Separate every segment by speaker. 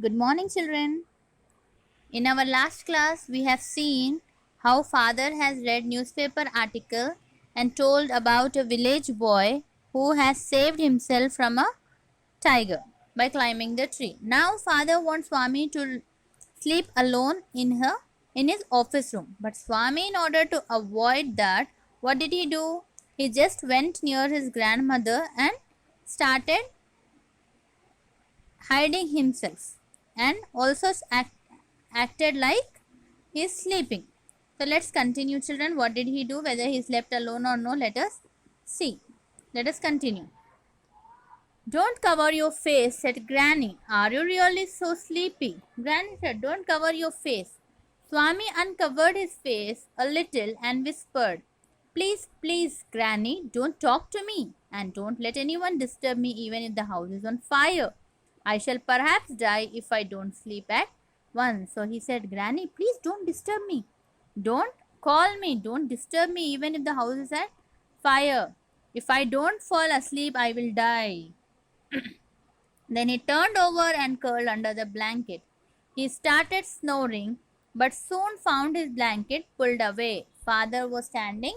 Speaker 1: Good morning, children. In our last class, we have seen how father has read newspaper article and told about a village boy who has saved himself from a tiger by climbing the tree. Now, father wants Swami to sleep alone in his office room. But Swami, in order to avoid that, what did he do? He just went near his grandmother and started hiding himself and also acted like he is sleeping. So let's continue, children. What did he do? Whether he slept alone or no, let us see. Let us continue. Don't cover your face, said Granny. Are you really so sleepy? Granny said, don't cover your face. Swami uncovered his face a little and whispered, please, please, Granny, don't talk to me and don't let anyone disturb me even if the house is on fire. I shall perhaps die if I don't sleep at once. So he said, Granny, please don't disturb me. Don't call me. Don't disturb me even if the house is at fire. If I don't fall asleep, I will die. Then he turned over and curled under the blanket. He started snoring, but soon found his blanket pulled away. Father was standing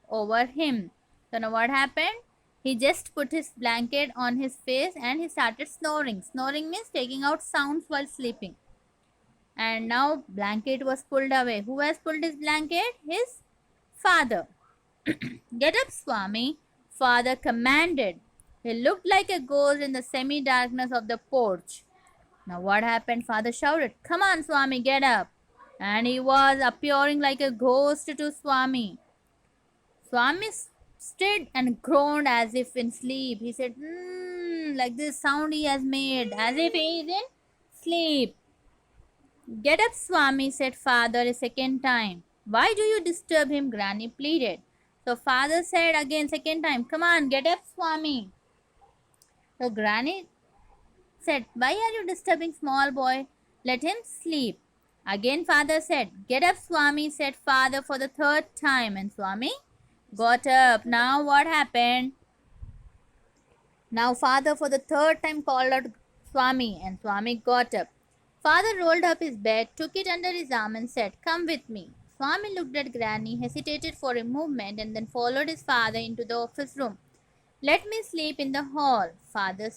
Speaker 1: over him. So now what happened? He just put his blanket on his face and he started snoring. Snoring means taking out sounds while sleeping. And now blanket was pulled away. Who has pulled his blanket? His father. Get up, Swami, father commanded. He looked like a ghost in the semi-darkness of the porch. Now what happened? Father shouted, come on, Swami, get up. And he was appearing like a ghost to Swami. Swami stood and groaned as if in sleep. He said, like this sound he has made, as if he is in sleep. Get up, Swami, said father a second time. Why do you disturb him? Granny pleaded. So father said again, second time, come on, get up, Swami. So Granny said, why are you disturbing small boy? Let him sleep. Again father said, get up, Swami, said father for the third time. And Swami got up. Now what happened? Now father for the third time called out Swami and Swami got up. Father rolled up his bed, took it under his arm and said, come with me. Swami looked at Granny, hesitated for a moment and then followed his father into the office room. Let me sleep in the hall, Father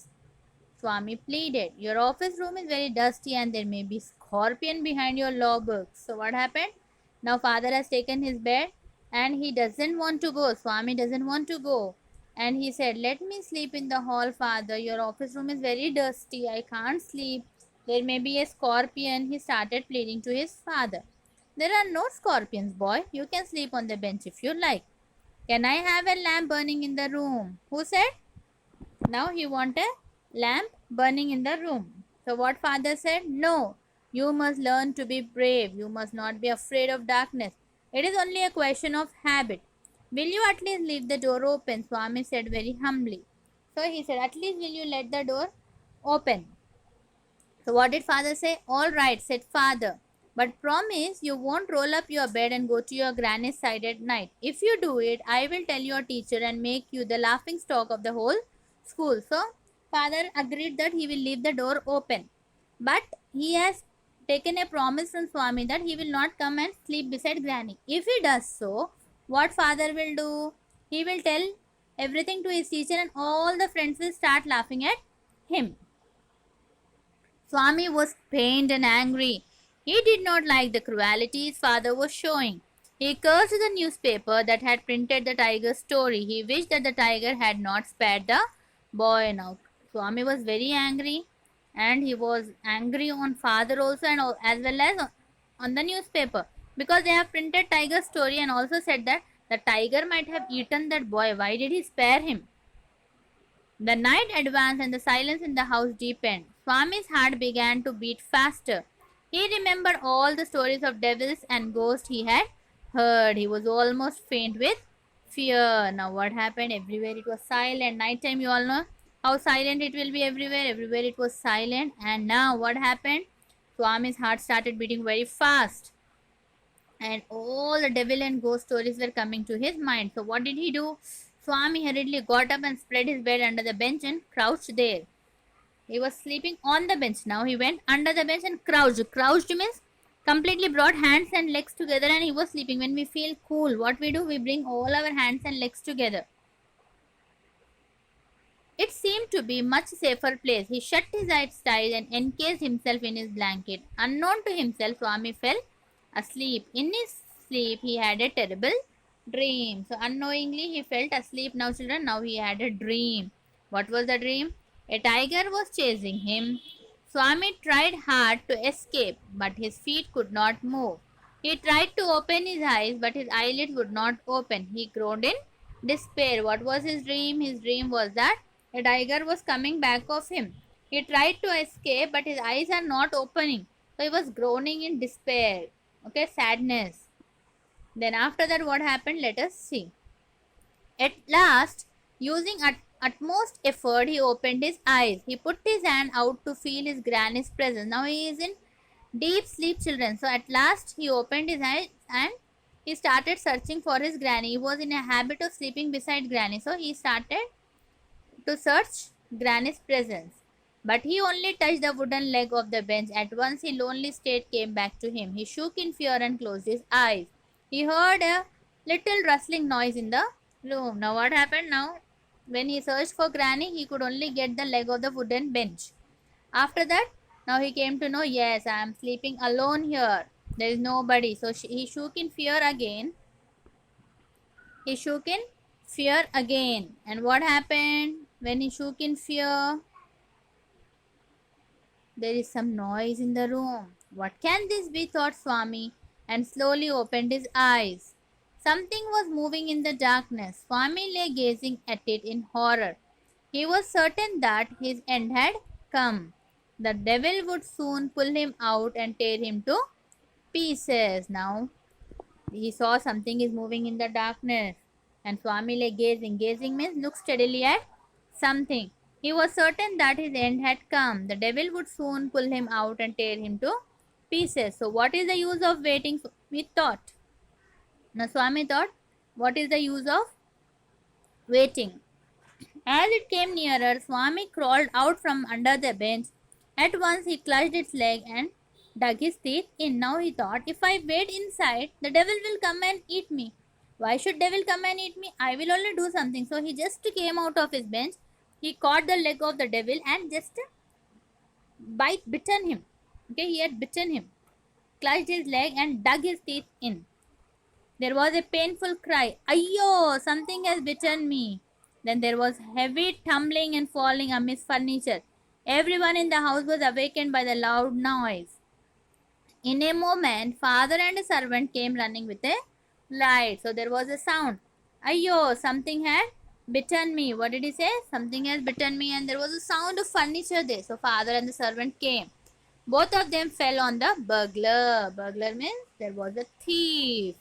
Speaker 1: Swami pleaded. Your office room is very dusty and there may be scorpion behind your law books. So what happened? Now father has taken his bed and he doesn't want to go. Swami doesn't want to go. And he said, let me sleep in the hall, father. Your office room is very dusty. I can't sleep. There may be a scorpion. He started pleading to his father. There are no scorpions, boy. You can sleep on the bench if you like. Can I have a lamp burning in the room? Who said? Now he wanted a lamp burning in the room. So what father said? No. You must learn to be brave. You must not be afraid of darkness. It is only a question of habit. Will you at least leave the door open? Swami said very humbly. So he said, at least will you let the door open? So what did father say? All right, said father. But promise you won't roll up your bed and go to your granny's side at night. If you do it, I will tell your teacher and make you the laughing stock of the whole school. So father agreed that he will leave the door open. But he has taken a promise from Swami that he will not come and sleep beside granny. If he does so, what father will do? He will tell everything to his teacher and all the friends will start laughing at him. Swami was pained and angry. He did not like the cruelty his father was showing. He cursed the newspaper that had printed the tiger's story. He wished that the tiger had not spared the boy. Now, Swami was very angry and he was angry on father also and as well as on the newspaper because they have printed tiger's story and also said that the tiger might have eaten that boy. Why did he spare him? The night advanced and the silence in the house deepened. Swami's heart began to beat faster. He remembered all the stories of devils and ghosts he had heard. He was almost faint with fear. Now what happened? Everywhere it was silent. Night time, you all know how silent it will be everywhere. Everywhere it was silent. And now what happened? Swami's heart started beating very fast. And all the devil and ghost stories were coming to his mind. So what did he do? Swami hurriedly got up and spread his bed under the bench and crouched there. He was sleeping on the bench. Now he went under the bench and crouched. Crouched means completely brought hands and legs together and he was sleeping. When we feel cool, what we do? We bring all our hands and legs together. It seemed to be much safer place. He shut his eyes tight and encased himself in his blanket. Unknown to himself, Swami fell asleep. In his sleep, he had a terrible dream. So unknowingly, he felt asleep. Now, children, now he had a dream. What was the dream? A tiger was chasing him. Swami tried hard to escape, but his feet could not move. He tried to open his eyes, but his eyelids would not open. He groaned in despair. What was his dream? His dream was that a tiger was coming back of him. He tried to escape, but his eyes are not opening. So he was groaning in despair. Okay, sadness. Then after that, what happened? Let us see. At last, using utmost effort, he opened his eyes. He put his hand out to feel his granny's presence. Now he is in deep sleep, children. So at last, he opened his eyes and he started searching for his granny. He was in a habit of sleeping beside granny. So he started to search granny's presence. But he only touched the wooden leg of the bench. At once, his lonely state came back to him. He shook in fear and closed his eyes. He heard a little rustling noise in the room. Now what happened now? When he searched for granny, he could only get the leg of the wooden bench. After that, now he came to know, yes, I am sleeping alone here. There is nobody. So he shook in fear again. He shook in fear again. And what happened when he shook in fear? There is some noise in the room. What can this be? Thought Swami, and slowly opened his eyes. Something was moving in the darkness. Swami lay gazing at it in horror. He was certain that his end had come. The devil would soon pull him out and tear him to pieces. Now he saw something is moving in the darkness, and Swami lay gazing. Gazing means look steadily at something. He was certain that his end had come. The devil would soon pull him out and tear him to pieces. So what is the use of waiting? We thought. Now Swami thought, what is the use of waiting? As it came nearer, Swami crawled out from under the bench. At once he clutched its leg and dug his teeth in. Now he thought, if I wait inside, the devil will come and eat me. Why should devil come and eat me? I will only do something. So he just came out of his bench. He caught the leg of the devil and just bitten him. Okay, he had bitten him, clutched his leg and dug his teeth in. There was a painful cry. Ayyo, something has bitten me. Then there was heavy tumbling and falling amidst furniture. Everyone in the house was awakened by the loud noise. In a moment, father and a servant came running with a light. So there was a sound. Ayyo, something had bitten me. What did he say? Something has bitten me, and there was a sound of furniture there. So father and the servant came. Both of them fell on the burglar. Burglar means there was a thief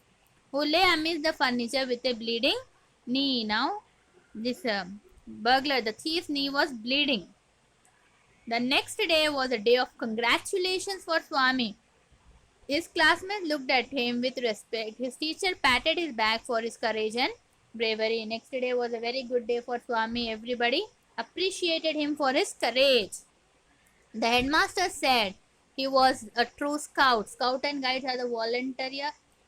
Speaker 1: who lay amidst the furniture with a bleeding knee. Now this burglar, the thief's knee was bleeding. The next day was a day of congratulations for Swami. His classmates looked at him with respect. His teacher patted his back for his courage and bravery. Next day was a very good day for Swami. Everybody appreciated him for his courage. The headmaster said he was a true scout. Scout and guides are the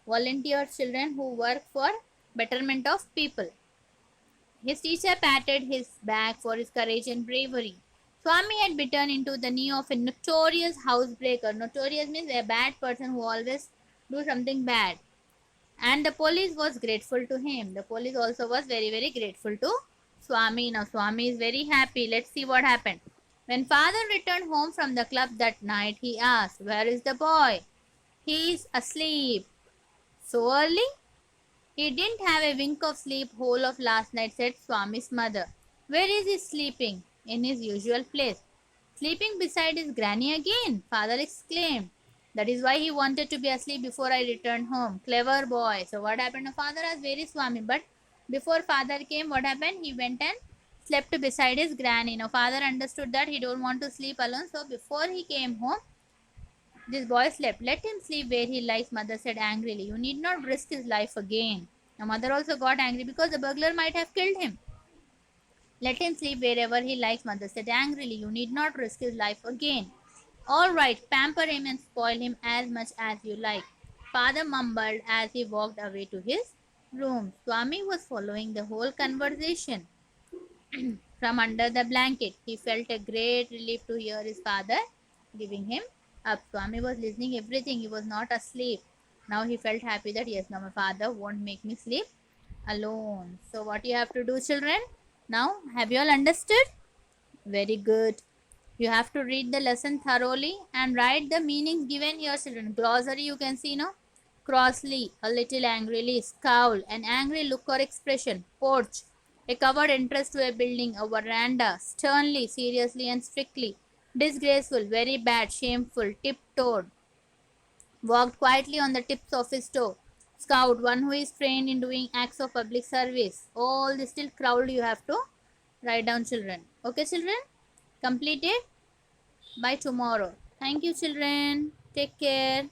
Speaker 1: volunteer children who work for betterment of people. His teacher patted his back for his courage and bravery. Swami had bitten into the knee of a notorious housebreaker. Notorious means a bad person who always do something bad. And the police was grateful to him. The police also was very, very grateful to Swami. Now Swami is very happy. Let's see what happened. When father returned home from the club that night, he asked, where is the boy? He is asleep. So early? He didn't have a wink of sleep whole of last night, said Swami's mother. Where is he sleeping? In his usual place. Sleeping beside his granny again? Father exclaimed. That is why he wanted to be asleep before I returned home. Clever boy. So what happened? Father was very Swami, but before father came, what happened? He went and slept beside his granny. Now father understood that he don't want to sleep alone. So before he came home, this boy slept. Let him sleep where he likes, mother said angrily. You need not risk his life again. Now mother also got angry because the burglar might have killed him. Let him sleep wherever he likes, mother said angrily. You need not risk his life again. All right, pamper him and spoil him as much as you like, father mumbled as he walked away to his room. Swami was following the whole conversation from under the blanket. He felt a great relief to hear his father giving him up. Swami was listening everything. He was not asleep. Now he felt happy that yes, now my father won't make me sleep alone. So what you have to do, children? Now, have you all understood? Very good. You have to read the lesson thoroughly and write the meanings given here, children. Glossary you can see, no? Crossly, a little angrily, scowl, an angry look or expression. Porch, a covered entrance to a building, a veranda. Sternly, seriously and strictly. Disgraceful, very bad, shameful, tiptoed. Walked quietly on the tips of his toe. Scout, one who is trained in doing acts of public service. All this till crowd you have to write down, children. Okay, children? Completed by tomorrow. Thank you, children. Take care.